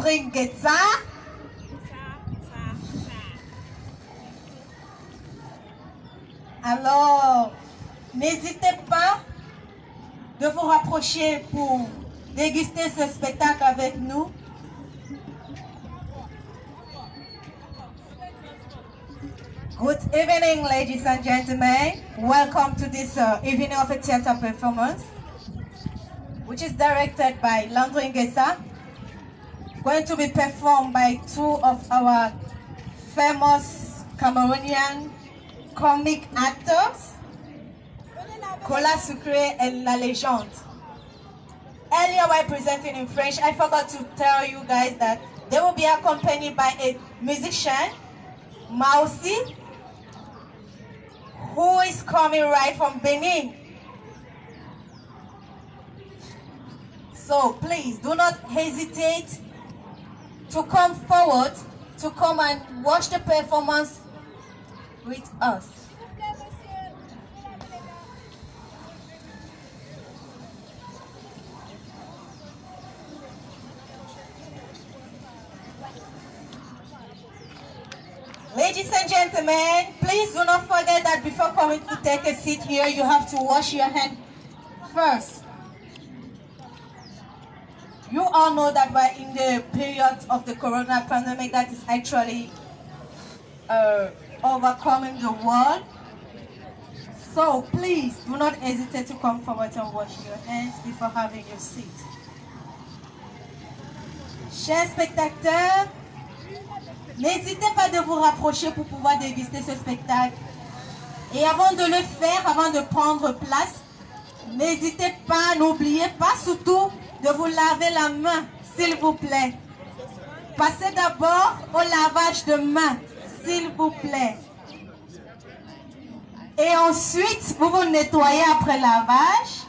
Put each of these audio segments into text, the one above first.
Landry-Nguetsa. Alors, n'hésitez pas de vous rapprocher pour déguster ce spectacle avec nous. Good evening, ladies and gentlemen. Welcome to this evening of a theater performance, which is directed by Landry-Nguetsa, going to be performed by two of our famous Cameroonian comic actors, Kola Sucre and La Légende. Earlier while presenting in French, I forgot to tell you guys that they will be accompanied by a musician, Mausi, who is coming right from Benin. So please do not hesitate to come forward to come and watch the performance with us. Ladies and gentlemen, please do not forget that before coming to take a seat here, you have to wash your hands first. You all know that we're in the period of the corona pandemic that is actually overcoming the world. So please do not hesitate to come forward and wash your hands before having your seat. Chers spectateurs, n'hésitez pas de vous rapprocher pour pouvoir déguster ce spectacle. Et avant de le faire, avant de prendre place, n'hésitez pas, n'oubliez pas surtout de vous laver la main, s'il vous plaît. Passez d'abord au lavage de main, s'il vous plaît. Et ensuite, vous vous nettoyez après lavage.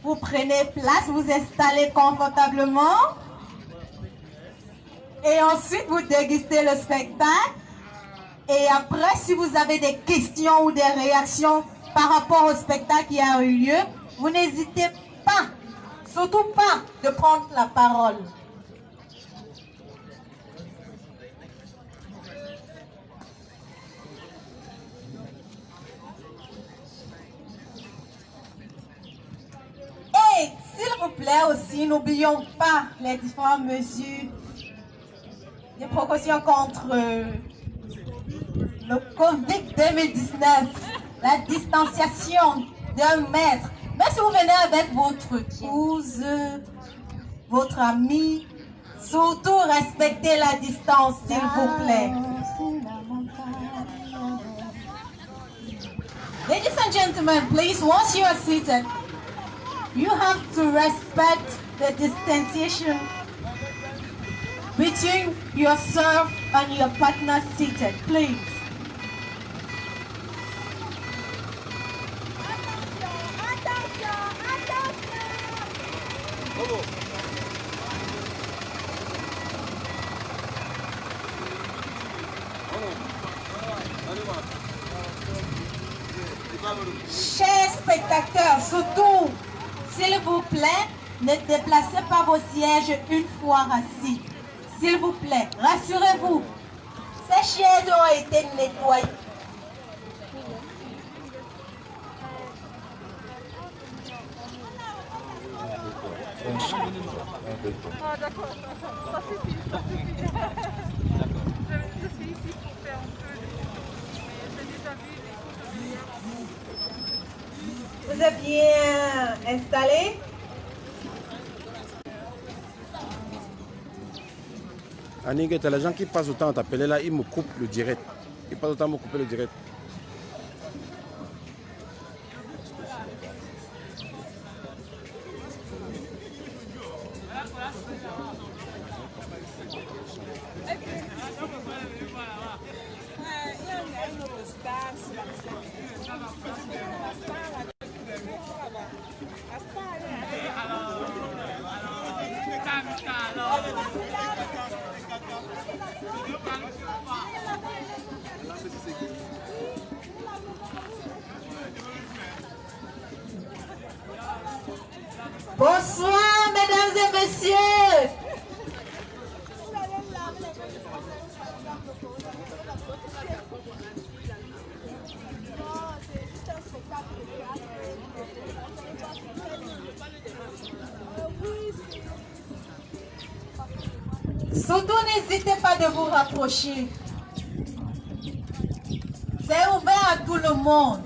Vous prenez place, vous installez confortablement. Et ensuite, vous dégustez le spectacle. Et après, si vous avez des questions ou des réactions par rapport au spectacle qui a eu lieu, vous n'hésitez pas, surtout pas, de prendre la parole. Et s'il vous plaît aussi, n'oublions pas les différentes mesures de précautions contre le Covid-2019, la distanciation d'1 mètre. Mais si vous venez avec votre épouse, votre ami, surtout respectez la distance, s'il vous plaît. Ladies and gentlemen, please, once you are seated, you have to respect the distanciation between yourself and your partner seated, please. Chers spectateurs, surtout, s'il vous plaît, ne déplacez pas vos sièges une fois assis. S'il vous plaît, rassurez-vous, ces chaises ont été nettoyées. Ah d'accord, ça suffit, ça suffit. Je suis ici pour faire un peu de... J'ai déjà vu les... Vous êtes bien installés? Annick, t'as les gens qui passent autant à t'appeler là, ils me coupent le direct. Ils passent autant à me couper le direct. Bonsoir, mesdames et messieurs. Surtout, n'hésitez pas de vous rapprocher. C'est ouvert à tout le monde.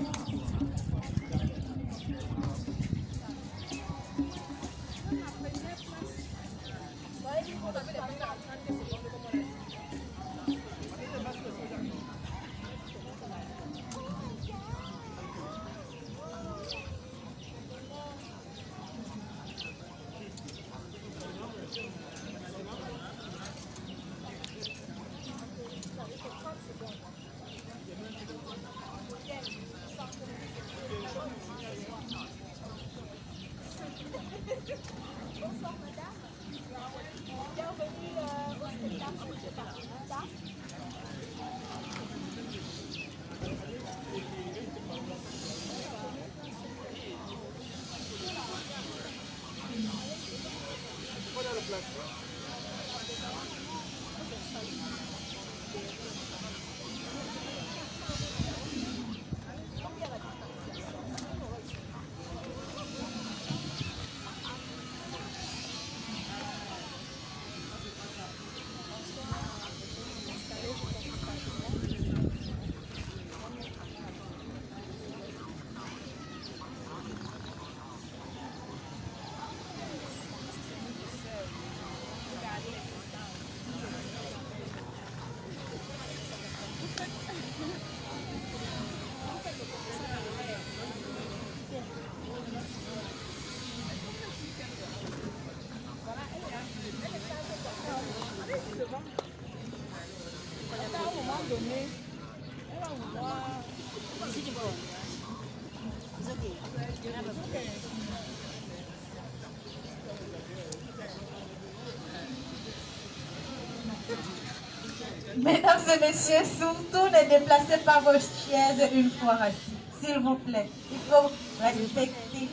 Mesdames et messieurs, surtout ne déplacez pas vos chaises une fois assis, s'il vous plaît. Il faut respecter.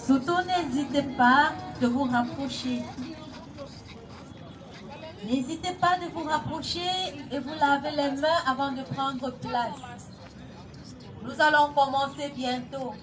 Surtout, n'hésitez pas de vous rapprocher. N'hésitez pas de vous rapprocher et vous laver les mains avant de prendre place. Nous allons commencer bientôt.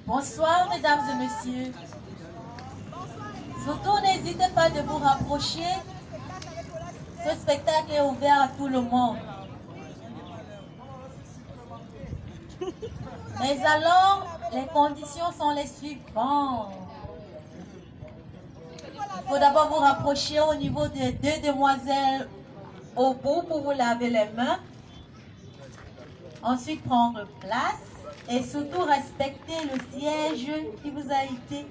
Bonsoir, mesdames et messieurs. Surtout, n'hésitez pas de vous rapprocher. Ce spectacle est ouvert à tout le monde. Mais alors, les conditions sont les suivantes. Il faut d'abord vous rapprocher au niveau des deux demoiselles au bout pour vous laver les mains. Ensuite, prendre place. Et surtout, respecter le siège qui vous a été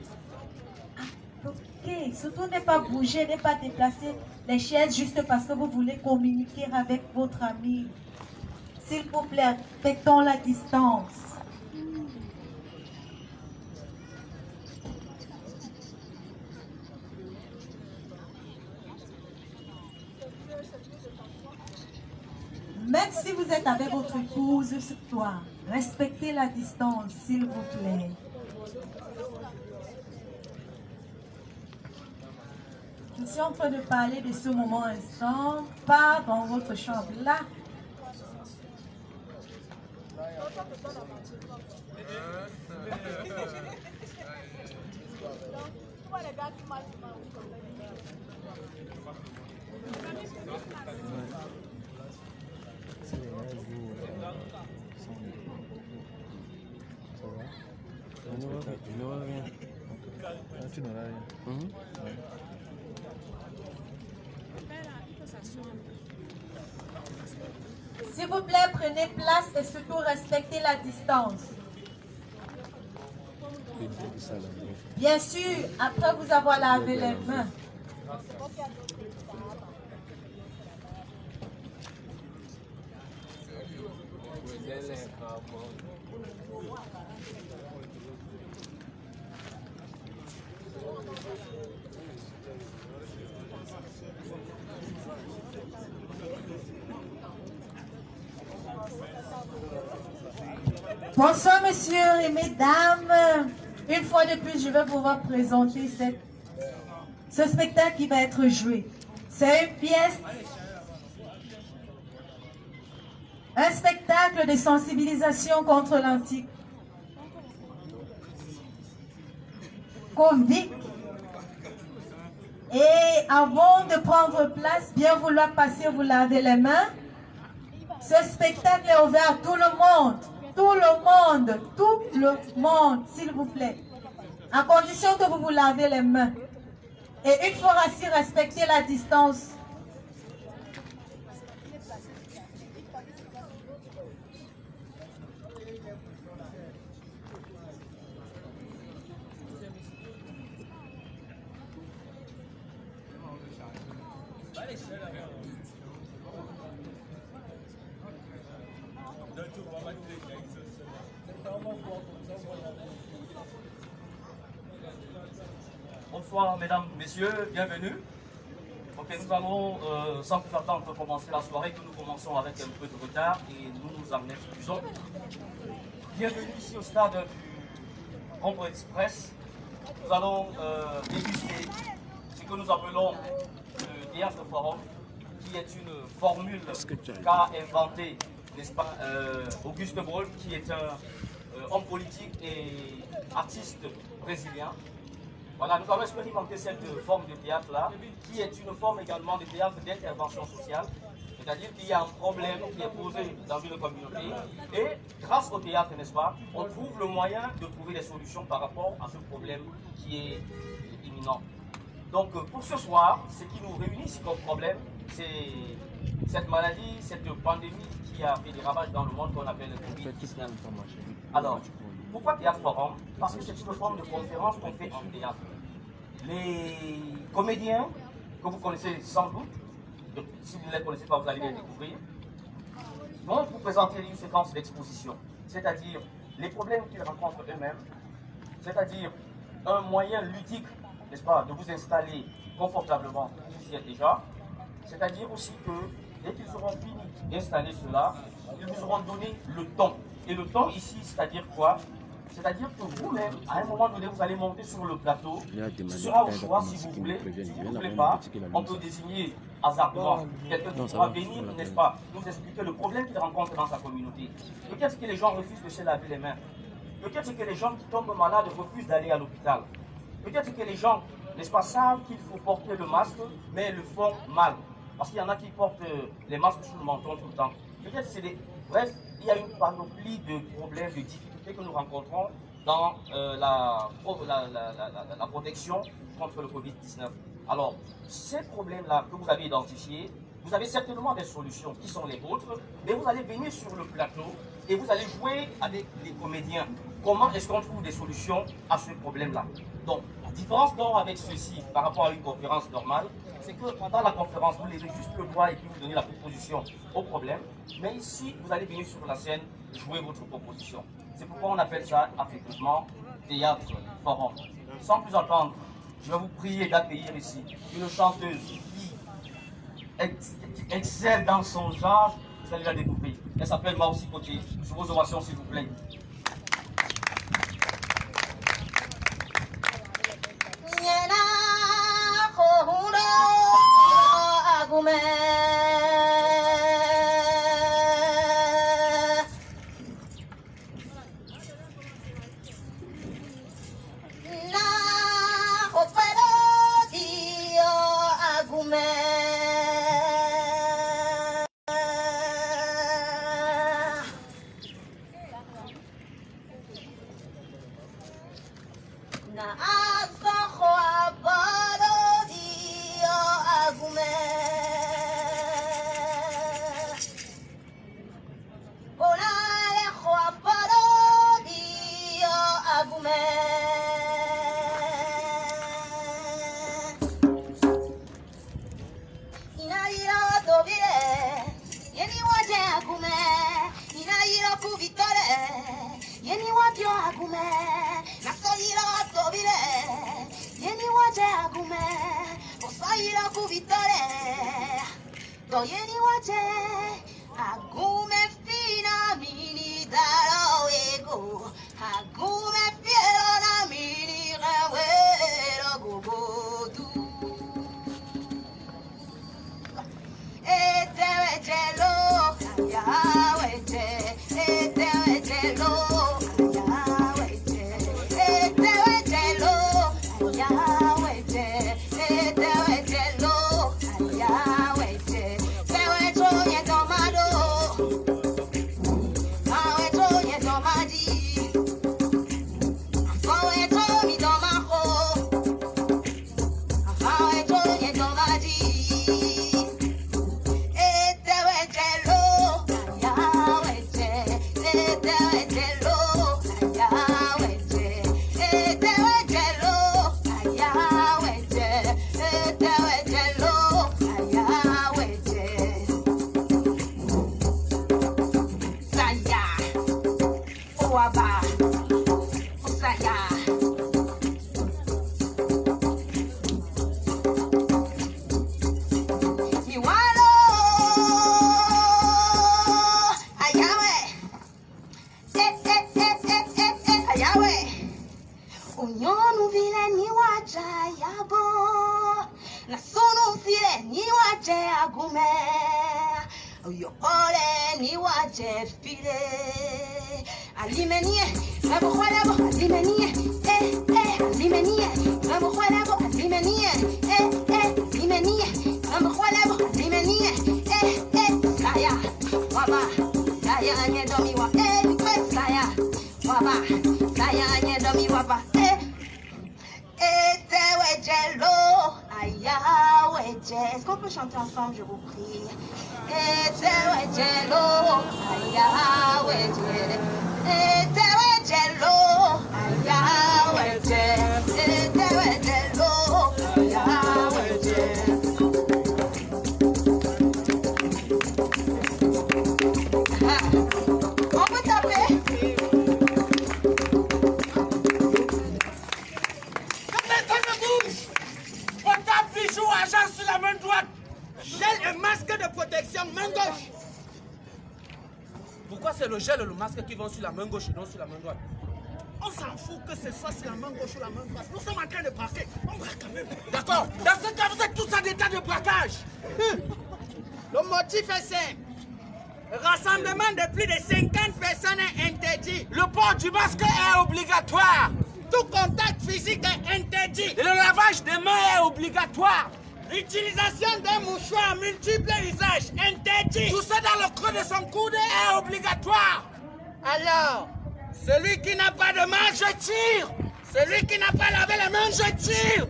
apporté. Surtout, ne pas bouger, ne pas déplacer les chaises juste parce que vous voulez communiquer avec votre ami. S'il vous plaît, respectons la distance. Même si vous êtes avec votre épouse ce soir, respectez la distance, s'il vous plaît. Je suis en train de parler de ce moment instant, pas dans votre chambre, là. Tu n'auras rien. S'il vous plaît, prenez place et surtout respectez la distance. Bien sûr, après vous avoir lavé les mains. Bonsoir, messieurs et mesdames. Une fois de plus, je vais pouvoir présenter ce spectacle qui va être joué. C'est une pièce, un spectacle de sensibilisation contre l'antique Covid. Et avant de prendre place, bien vouloir passer, vous laver les mains. Ce spectacle est ouvert à tout le monde. Tout le monde, s'il vous plaît. À condition que vous vous lavez les mains. Et il faut aussi respecter la distance. Bonsoir mesdames, messieurs, bienvenue. Ok, nous allons sans plus attendre commencer la soirée que nous commençons avec un peu de retard et nous nous en excusons. Bienvenue ici au stade du Congo Express. Nous allons déguster ce que nous appelons le Théâtre Forum, qui est une formule qu'a inventée, n'est-ce pas, Auguste Boal, qui est un homme politique et artiste brésilien. Voilà, nous avons expérimenté cette forme de théâtre-là, qui est une forme également de théâtre d'intervention sociale. C'est-à-dire qu'il y a un problème qui est posé dans une communauté et grâce au théâtre, n'est-ce pas, on trouve le moyen de trouver des solutions par rapport à ce problème qui est imminent. Donc pour ce soir, ce qui nous réunit ici comme problème, c'est cette maladie, cette pandémie qui a fait des ravages dans le monde qu'on appelle le Covid-19. Alors, pourquoi Théâtre Forum? Parce que c'est une forme de conférence qu'on fait en théâtre. Les comédiens, que vous connaissez sans doute, si vous ne les connaissez pas, vous allez les découvrir, vont vous présenter une séquence d'exposition, c'est-à-dire les problèmes qu'ils rencontrent eux-mêmes, c'est-à-dire un moyen ludique, n'est-ce pas, de vous installer confortablement où vous y êtes déjà, c'est-à-dire aussi que dès qu'ils auront fini d'installer cela, ils vous auront donné le temps. Et le temps ici, c'est-à-dire quoi? C'est-à-dire que vous-même, à un moment donné, vous allez monter sur le plateau. Ce sera au choix si vous voulez. Si vous ne voulez pas, on peut désigner hasardement quelqu'un qui pourra venir, n'est-ce pas, nous expliquer le problème qu'il rencontre dans sa communauté. Peut-être que les gens refusent de se laver les mains. Peut-être que les gens qui tombent malades refusent d'aller à l'hôpital. Peut-être que les gens, n'est-ce pas, savent qu'il faut porter le masque, mais le font mal. Parce qu'il y en a qui portent les masques sous le menton tout le temps. Peut-être c'est des... Bref, il y a une panoplie de problèmes, de difficultés que nous rencontrons dans la protection contre le Covid-19. Alors, ces problèmes-là que vous avez identifiés, vous avez certainement des solutions qui sont les vôtres, mais vous allez venir sur le plateau et vous allez jouer avec les comédiens. Comment est-ce qu'on trouve des solutions à ce problème-là? Donc, la différence donc avec ceci par rapport à une conférence normale, c'est que pendant la conférence, vous levez juste le doigt et puis vous donnez la proposition au problème. Mais ici, vous allez venir sur la scène jouer votre proposition. C'est pourquoi on appelle ça affectivement Théâtre Forum. Sans plus attendre, je vais vous prier d'accueillir ici une chanteuse qui excelle dans son genre. Vous allez la découvrir. Elle s'appelle Maousi Koté. Sous vos ovations, s'il vous plaît. waba. Saya. Miwalo. Ayawe. Ayawe. Unyonu vile ni waja yabo. Na sunu vile ni waja agume. Uyo ole ni waja file. Alimenie, rabo khwalabo, alimenie, alimenie, rabo khwalabo, alimenie, alimenie, rabo khwalabo, alimenie, saya, waba, saya nyedomi wa, saya, waba, saya nyedomi waba, tewe jello, aya weje. Est-ce qu'on peut chanter ensemble, je vous prie? Tewe jello, aya weje. Tewe jello, aya weje. Tewe jello, aya weje. On peut taper. Bijou, argent sur la main droite. Gel et masque de protection, main gauche. Pourquoi c'est le gel et le masque qui vont sur la main gauche et non sur la main droite? On s'en fout que ce soit sur la main gauche ou la main droite. Nous sommes en train de braquer. On braque quand même. D'accord. Dans ce cas, vous êtes tous en état de braquage. Le motif est simple. Rassemblement de plus de 50 personnes est interdit. Le port du masque est obligatoire. Tout contact physique est interdit. Et le lavage des mains est obligatoire. L'utilisation d'un mouchoir multiple usages interdit. Tout ça dans le creux de son coude est obligatoire. Alors, celui qui n'a pas de main, je tire. Celui qui n'a pas lavé les mains, je tire.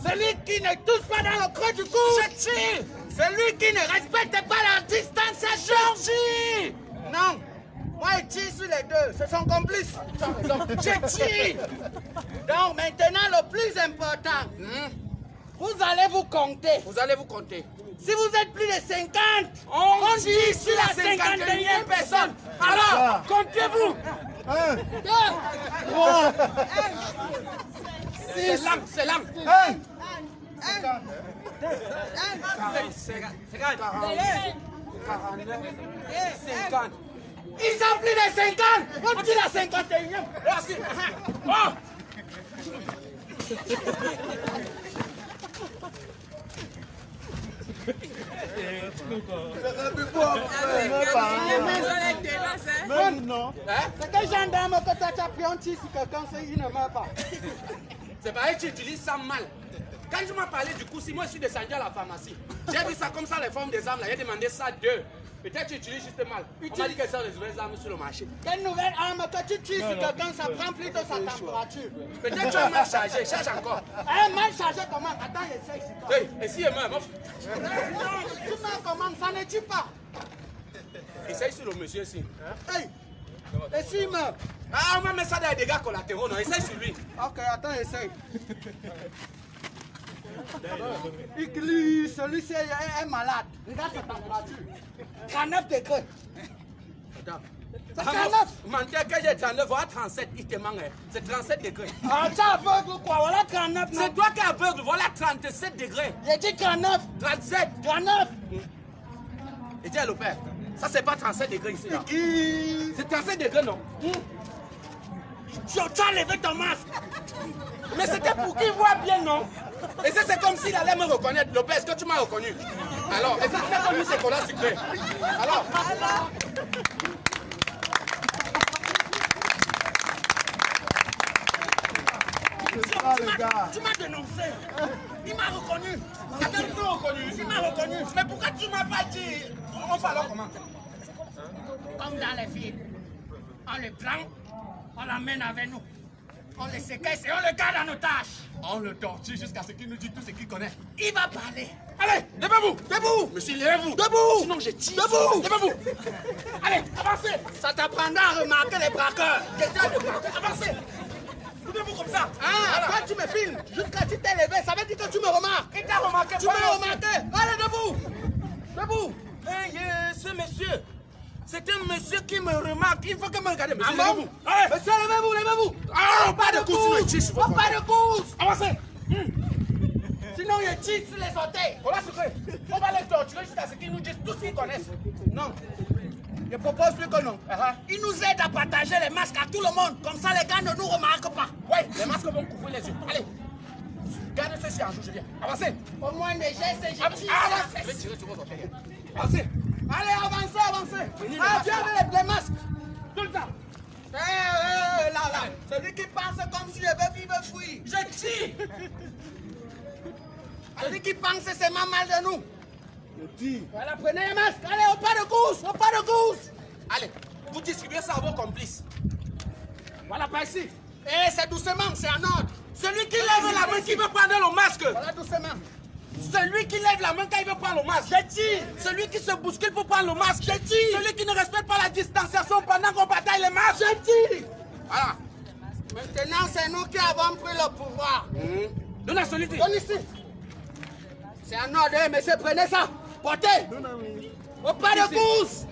Celui qui ne touche pas dans le creux du cou, je tire. Celui qui ne respecte pas la distance, je tire. Non. Moi, je tire sur les deux. Ce sont complices. Je tire. Donc, maintenant, le plus important, vous allez vous compter. Vous allez vous compter. Si vous êtes plus de 50, on tire sur la 51e personne. Alors, comptez-vous. 1, 2, 3, 6. C'est l'âme. 50. Ils sont plus de 50. On tire la 51e. Merci. Oh. C'est quel gendarme que tu as pris un tir sur quelqu'un, il ne meurt pas. C'est pareil, tu utilises ça mal. Quand je m'as parlé du coup, si moi je suis descendu à la pharmacie, j'ai vu ça comme ça, les formes des armes là, j'ai demandé ça d'eux. Peut-être tu utilises juste mal. On m'a dit que c'est les nouvelles armes sur le marché. Quelle nouvelle arme que tu tues sur quelqu'un, ça prend plutôt sa température. Peut-être tu as mal chargé, cherche encore. Mal chargé comment? Attends, essaye ici. Oui, et si il meurt, non? Tu meurs comment? Ça ne tue pas. Essaye sur le monsieur ici. Hey! Et s'il meurt? Ah, on va mettre ça dans les dégâts collatéraux, non? Essaye sur lui. Ok, attends, essaye. Il glisse, celui-ci est malade. Regarde sa température. 39 degrés. C'est 39. Menteur que j'ai 39, voilà 37, il te manque. C'est 37 degrés. Ah, tu es aveugle quoi? Voilà 39. C'est toi qui es aveugle, voilà 37 degrés. J'ai dit 39. 37. 39. Et dis à le père, ça c'est pas 37 degrés ici là. C'est 37 degrés non? Tu as levé ton masque. Mais c'était pour qu'il voit bien, non? Et ça, c'est comme s'il allait me reconnaître. Lopez, est-ce que tu m'as reconnu? Alors, est-ce que tu as connu ces colas sucrés? Alors. Tu m'as dénoncé. Il m'a reconnu. Il m'a reconnu. Il m'a reconnu. Mais pourquoi tu m'as pas dit? On fait alors comment? Comme dans les films. On le prend, on l'emmène avec nous. On le séquestre et on le garde en otage. On le torture jusqu'à ce qu'il nous dise tout ce qu'il connaît. Il va parler. Allez, levez-vous, debout. Monsieur, levez-vous. Debout. Sinon, je tire. Debout. Levez-vous. Allez, avancez. Ça t'apprendra à remarquer les braqueurs. Quelqu'un de braqueur. Avancez. Levez-vous comme ça. Ah, quand tu me filmes, jusqu'à ce que tu t'es levé, ça veut dire que tu me remarques. Il t'a remarqué. Tu m'as remarqué. Allez, debout. Debout. Hey, ce monsieur. C'est un monsieur qui me remarque. Il faut que me regarde. Monsieur, Ah, levez-vous. Monsieur, levez-vous, levez-vous. Ah, pas de course. Pas de course. Avancez. Sinon, il tire sur les orteils. On va se On va les torturer jusqu'à ce qu'ils nous disent tout ce qu'ils connaissent. Non. Je propose plus que non. Ils nous aident à partager les masques à tout le monde. Comme ça, les gars ne nous remarquent pas. Oui, les masques vont couvrir les yeux. Allez. Gardez ceci en joue, je viens. Avancez. Au moins, des gestes, je tire. Je vais tirer sur vos orteils. Avancez. Allez, avancez, avancez. Tiens les masques. Tout le temps. Là. Celui qui pense comme si le bœuf, il veut fuir. Je tire. Celui qui pense c'est mal de nous. Voilà, prenez les masques. Allez, au pas de course. Allez, vous distribuez ça à vos complices. Voilà, pas ici. Eh, c'est doucement, c'est en ordre. Celui qui lève la main qui veut prendre le masque. Voilà, doucement. Celui qui lève la main quand il veut prendre le masque. Je tire. Celui qui se bouscule pour prendre le masque. Je tire. Celui qui ne respecte pas la distanciation pendant qu'on bataille les masques. Je tire. Voilà. Maintenant, c'est nous qui avons pris le pouvoir. Donne à celui-ci. Donne ici. C'est un ordre, monsieur, prenez ça. Portez. Au pas de course.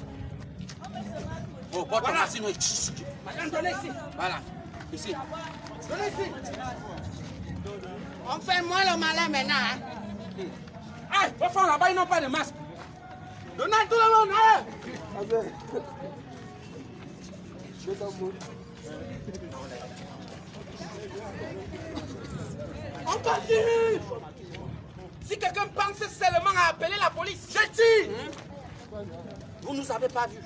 Oh, portez voilà. Sinon, madame, donnez ici. Voilà. Ici. Donnez ici. On fait moins le malin maintenant. Hein. Ah, vos femmes là-bas, ils n'ont pas de masque. Donnez à tout le monde. Allez. On continue. Si quelqu'un pense seulement à appeler la police, je tire. Vous ne nous avez pas vus.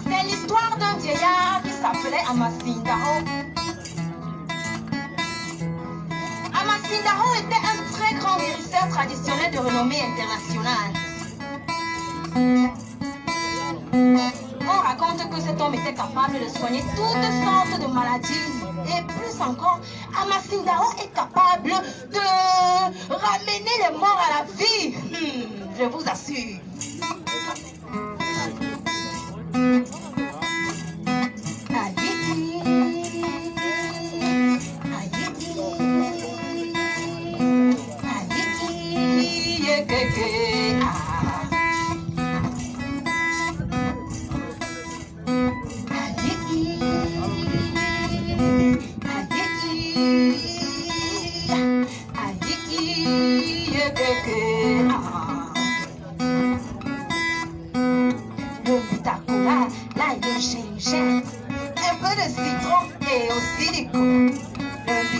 C'est l'histoire d'un vieillard qui s'appelait Amasindao. Amasindao était un très grand guérisseur traditionnel de renommée internationale. On raconte que cet homme était capable de soigner toutes sortes de maladies. Et plus encore, Amasindao est capable de ramener les morts à la vie. Je vous assure. Ah.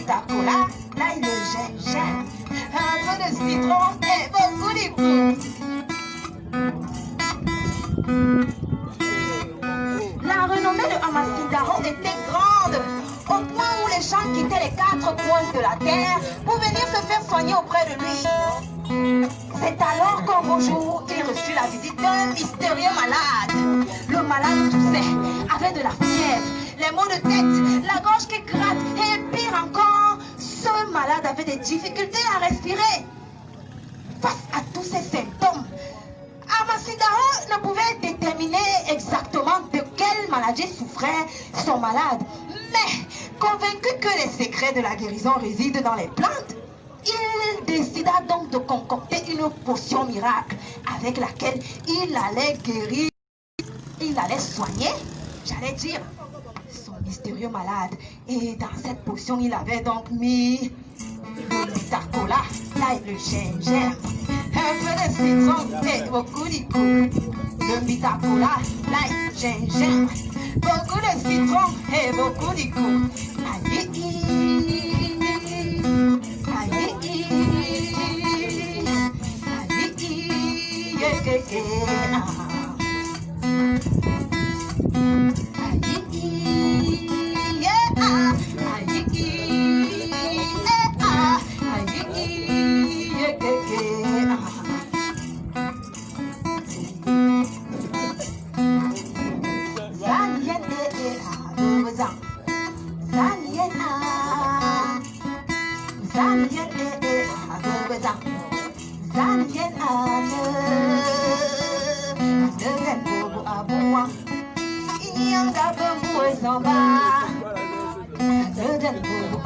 Vita-Cola, l'ail, le gingembre, un peu de citron et beaucoup d'écoute. La renommée de Amasindaro était grande, au point où les gens quittaient les 4 coins de la terre pour venir se faire soigner auprès de lui. C'est alors qu'un beau jour, il reçut la visite d'un mystérieux malade. Le malade toussait, avait de la fièvre, les maux de tête, la gorge qui gratte et pire encore, ce malade avait des difficultés à respirer. Face à tous ces symptômes, Amasindaro ne pouvait déterminer exactement de quelle maladie souffrait son malade. Mais, convaincu que les secrets de la guérison résident dans les plantes, il décida donc de concocter une potion miracle avec laquelle il allait guérir, il allait soigner, j'allais dire, son mystérieux malade. Et dans cette potion, il avait donc mis le Vita-Cola, l'ail, le gingembre, un peu de citron et beaucoup d'écoute. Le Vita-Cola, l'ail, le gingembre, beaucoup de citron et beaucoup d'écoute.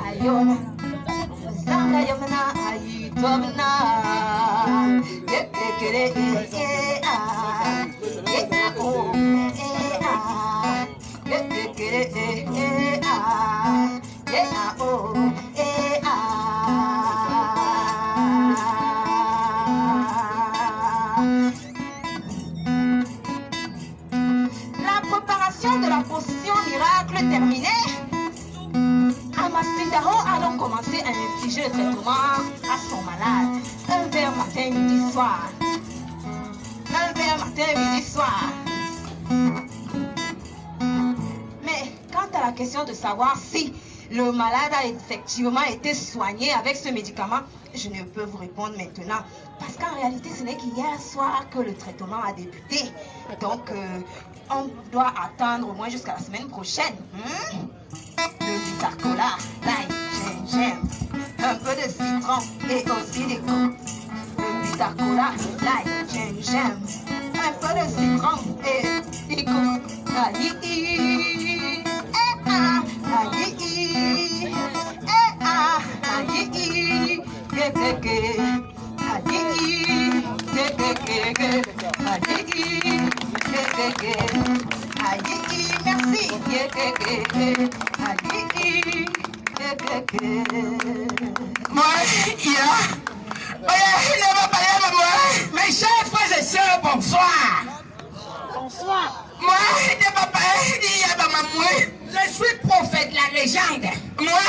Aïe, La préparation de la potion miracle terminée, Amasindaro a donc commencé à infliger le traitement à son malade. Un verre matin, midi, soir. Un verre matin, midi, soir. Mais quant à la question de savoir si le malade a effectivement été soigné avec ce médicament, je ne peux vous répondre maintenant. Parce qu'en réalité, ce n'est qu'hier soir que le traitement a débuté. Donc, on doit attendre au moins jusqu'à la semaine prochaine. Le Vita-Cola, l'ail, gingembre, un peu de citron et aussi des coups. Le Vita-Cola, l'ail, gingembre, un peu de citron et des coups. Aïe, merci. Mes chers frères et sœurs, bonsoir. Bonsoir. Moi, je suis prophète, la légende. Moi,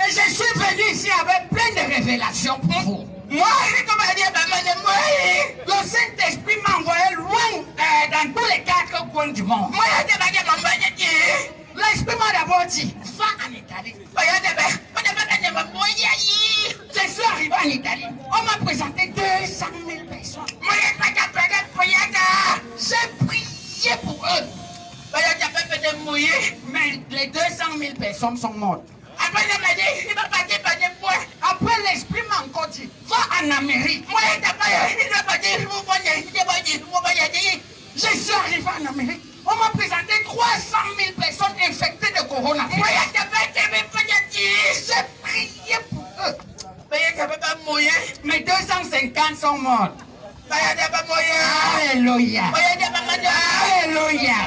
je suis venu ici avec plein de révélations pour vous. Moi, le Saint-Esprit m'a envoyé loin dans tous les 4 coins du monde. L'Esprit m'a d'abord dit, va en Italie. Je suis arrivé en Italie. On m'a présenté 200 000 personnes. J'ai prié pour eux. Mais les 200 000 personnes sont mortes. Après, l'Esprit m'a encore dit, va en Amérique. Je suis arrivé en Amérique. On m'a présenté 300 000 personnes infectées de coronavirus. J'ai prié pour eux. Mais 250 sont morts. Alléluia. Alléluia.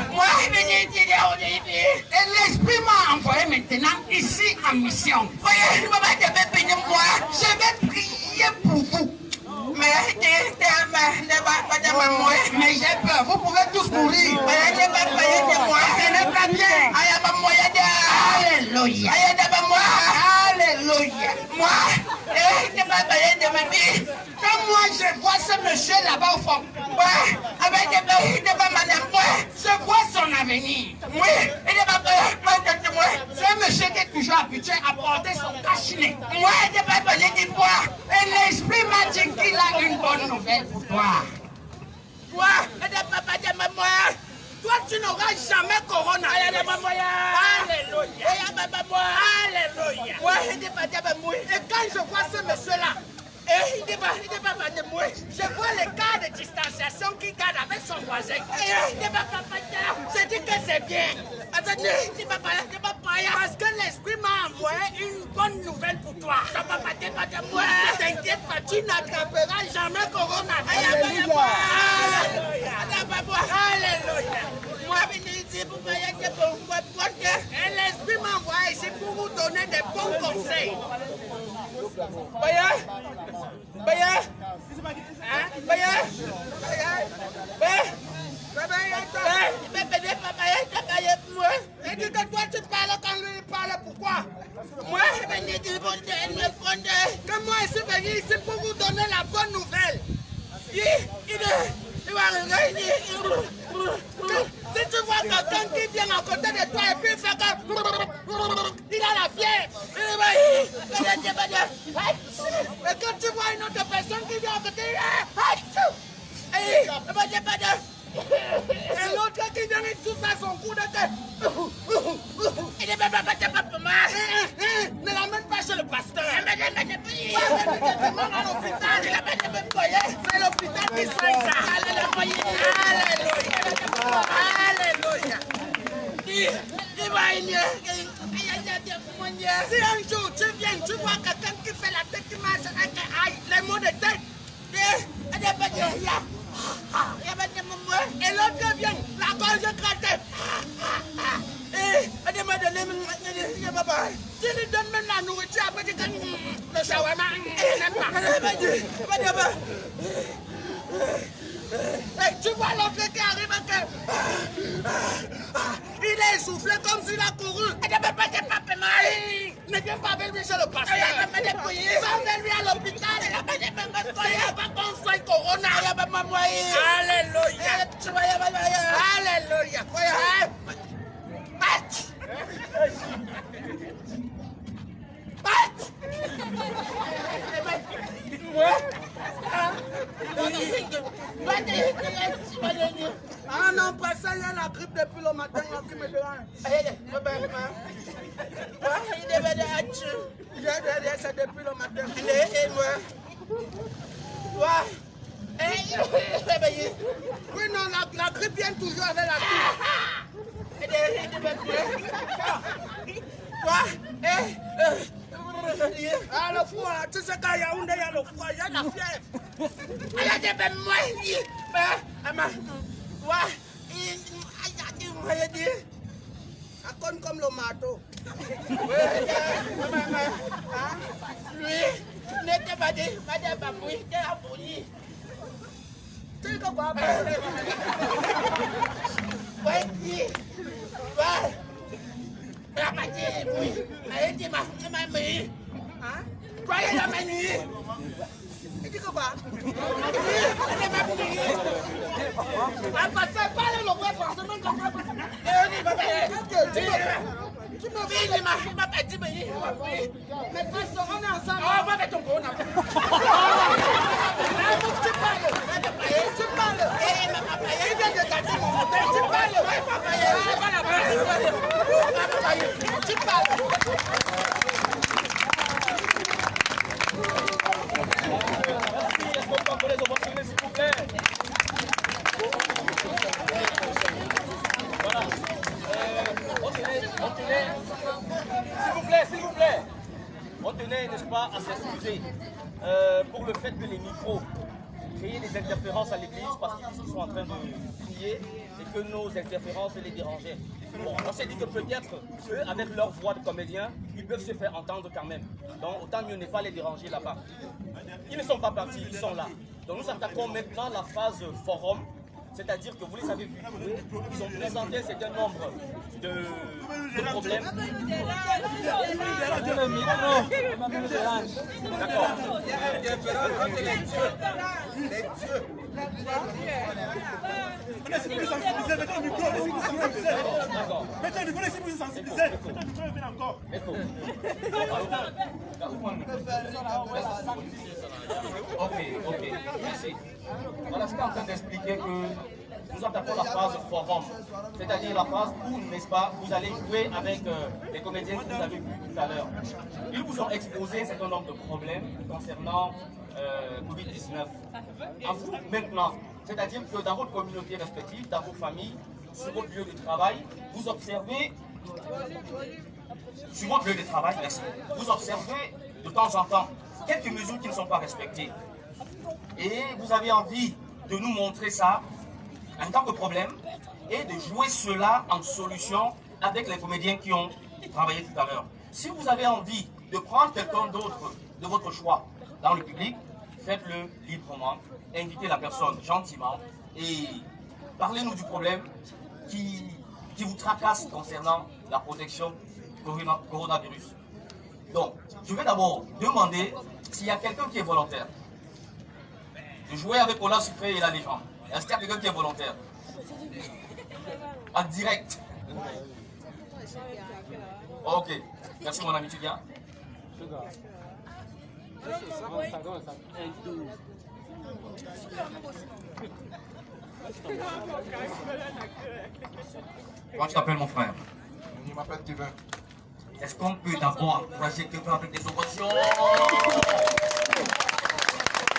Et l'Esprit m'a envoyé maintenant ici en mission. Je vais prier pour vous. Mais j'ai peur, vous pouvez tous mourir. Ce n'est pas bien. Alléluia. Alléluia. Moi, quand moi je vois ce monsieur là-bas au fond, avec madame, je vois son avenir. Oui, c'est un monsieur qui est toujours habitué à porter son cache-nez. Moi, et l'esprit m'a dit qu'il a une bonne nouvelle pour toi. Toi, tu n'auras jamais corona. Alléluia. Alléluia. Et quand je vois ce monsieur-là, je vois les cas de distanciation qu'il garde avec son voisin. Je dis que c'est bien. Parce que l'esprit m'a envoyé une bonne nouvelle pour toi. Ne t'inquiète pas, tu n'attraperas jamais corona. Alléluia. L'esprit m'a envoyé ici pour vous donner des bons conseils. Et dis que toi tu parles quand lui parle, pourquoi? Moi, que moi je suis venu ici pour vous donner la bonne nouvelle. Si tu vois quelqu'un qui vient à côté de toi et puis il fait que il a la fièvre, et quand tu vois une autre personne qui vient à côté, et l'autre qui vient et tout ça son coup de tête, ne l'amène pas chez le pasteur. C'est l'hôpital qui soigne ça. Alléluia. Si un jour tu viens, tu vois quelqu'un qui fait la tête qui marche avec les mots de tête, et l'autre vient, la gorge grattée. Tu lui donnes même la nourriture, après tu donnes le shawarma, il n'aime pas. Et tu vois l'autre qui arrive, il est essoufflé comme s'il a couru. Ne viens pas avec lui chez le pasteur. Va avec lui à l'hôpital. C'est pas qu'on soit corona. Alléluia. Alléluia. Ah non, pas ça, il y a la grippe depuis le matin qui me dérange. C'est depuis le matin. Oui, non, la grippe vient toujours avec la grippe. Ah, le froid, tu sais qu'à Yaoundé, il y a le froid, il y a la fièvre. Il y a des bébés moyens. Ça compte comme le marteau. Lui, n'était pas dit, madame Baboui, t'es abonné. Tu sais quoi? La matière, oui. Elle dit ma nuit. Croyez la nuit. Il dit quoi? Elle est ma nuit. Elle passe pas le vrai forcément comme ça. Tu me dis, il m'a pas dit, mais pas on est ensemble. On va mettre ton gros. Tu parles. Il vient de gâter mon moteur. Tu parles. Tu parles. S'il vous plaît. On tenait, n'est-ce pas, à s'excuser pour le fait que les micros créaient des interférences à l'église parce qu'ils sont en train de prier et que nos interférences les dérangeaient. Bon, on s'est dit que peut-être eux, avec leur voix de comédien, ils peuvent se faire entendre quand même. Donc autant mieux ne pas les déranger là-bas. Ils ne sont pas partis, ils sont là. Donc nous attaquons maintenant la phase forum. C'est-à-dire que vous les avez vus. Ils ont présenté un certain nombre de problèmes. D'accord. Ok, merci. Voilà, je suis en train d'expliquer que nous attaquons la phase forum, c'est-à-dire la phase où, n'est-ce pas, vous allez jouer avec les comédiens que vous avez vus tout à l'heure. Ils vous ont exposé un certain nombre de problèmes concernant Covid-19. À vous, maintenant, c'est-à-dire que dans votre communauté respective, dans vos familles, sur votre lieu de travail, vous observez, sur votre lieu de travail, vous observez de temps en temps quelques mesures qui ne sont pas respectées. Et vous avez envie de nous montrer ça en tant que problème et de jouer cela en solution avec les comédiens qui ont travaillé tout à l'heure. Si vous avez envie de prendre quelqu'un d'autre de votre choix dans le public, faites-le librement, invitez la personne gentiment et parlez-nous du problème qui vous tracasse concernant la protection coronavirus. Donc, je vais d'abord demander s'il y a quelqu'un qui est volontaire de jouer avec Cola Sucré et la légende. Est-ce qu'il y a quelqu'un qui est volontaire? En direct. Ok. Merci mon ami, tu viens. Comment tu t'appelles mon frère? Je m'appelle Kevin. Est-ce qu'on peut d'abord encourager Kevin avec des ovations?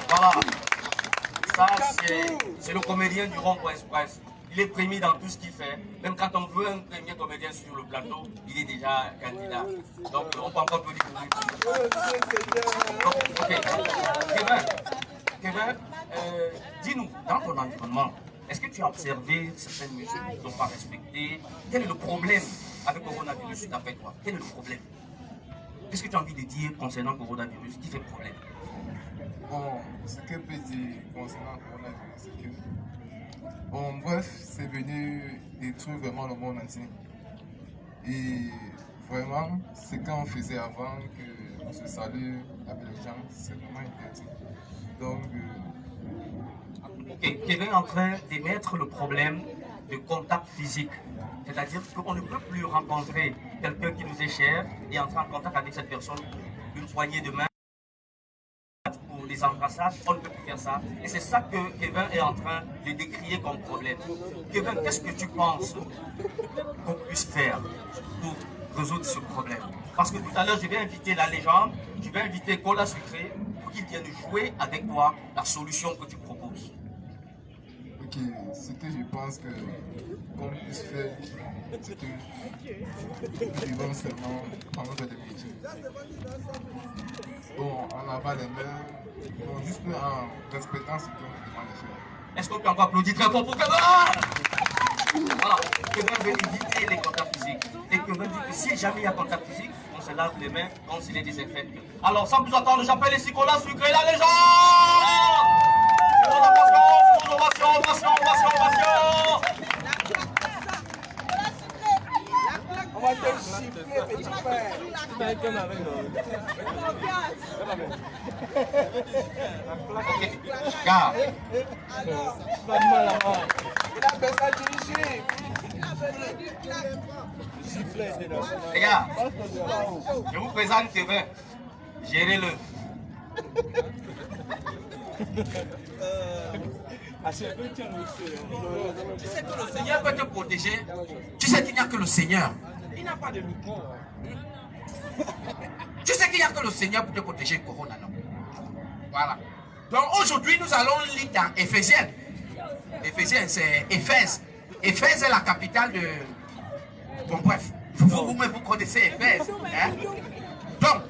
Voilà. Ça, c'est le comédien du Rond-Point Express. Il est primé dans tout ce qu'il fait. Même quand on veut un premier comédien sur le plateau, il est déjà candidat. Donc, on peut encore plus découvrir. Ok. Kevin, dis-nous, dans ton environnement, est-ce que tu as observé certaines mesures qui ne sont pas respectées? Quel est le problème avec le coronavirus d'après toi? Quel est le problème? Qu'est-ce que tu as envie de dire concernant le coronavirus qui fait problème? Bon, ce que je peux dire concernant le coronavirus, c'est que, bon, bref, c'est venu détruire vraiment le monde entier. Et vraiment, ce qu'on faisait avant, qu'on se salue avec les gens, c'est vraiment interdit. Donc, Ok, Kevin est en train d'émettre le problème de contact physique. C'est-à-dire qu'on ne peut plus rencontrer quelqu'un qui nous est cher et entrer en contact avec cette personne, une poignée de main. Pour les embrassages, on ne peut plus faire ça. Et c'est ça que Kevin est en train de décrier comme problème. Kevin, qu'est-ce que tu penses qu'on puisse faire pour résoudre ce problème? Parce que tout à l'heure, je vais inviter la légende, je vais inviter Cola Sucré pour qu'il vienne jouer avec toi la solution que tu proposes. ok, ce que je pense qu'on puisse faire, c'est que nous devons seulement prendre des mesures. Bon, en lavant les mains, bon, juste en respectant ce qu'on nous demande de faire. Est-ce qu'on peut encore applaudir très fort pour Kevin? Voilà, Kevin veut éviter les contacts physiques. Et Kevin dit que si jamais il y a contact physique, on se lave les mains, on se les désinfecte. Alors, sans plus attendre, j'appelle ici Cola Sucré, la légende! Ovation. On va te siffler, petit frère. Car, Il a besoin de gifler. les gars, je vous présente Kevin. Gérez-le. Tu sais que Le Seigneur peut te protéger. Tu sais qu'il n'y a que le Seigneur. il n'a pas de micro. Tu sais qu'il n'y a que le Seigneur pour te protéger Corona, non? Voilà. Donc aujourd'hui, nous allons lire dans Éphésiens. Éphésiens, c'est Éphèse. Éphèse est la capitale de... Bon bref, vous connaissez Éphèse. Hein? Donc,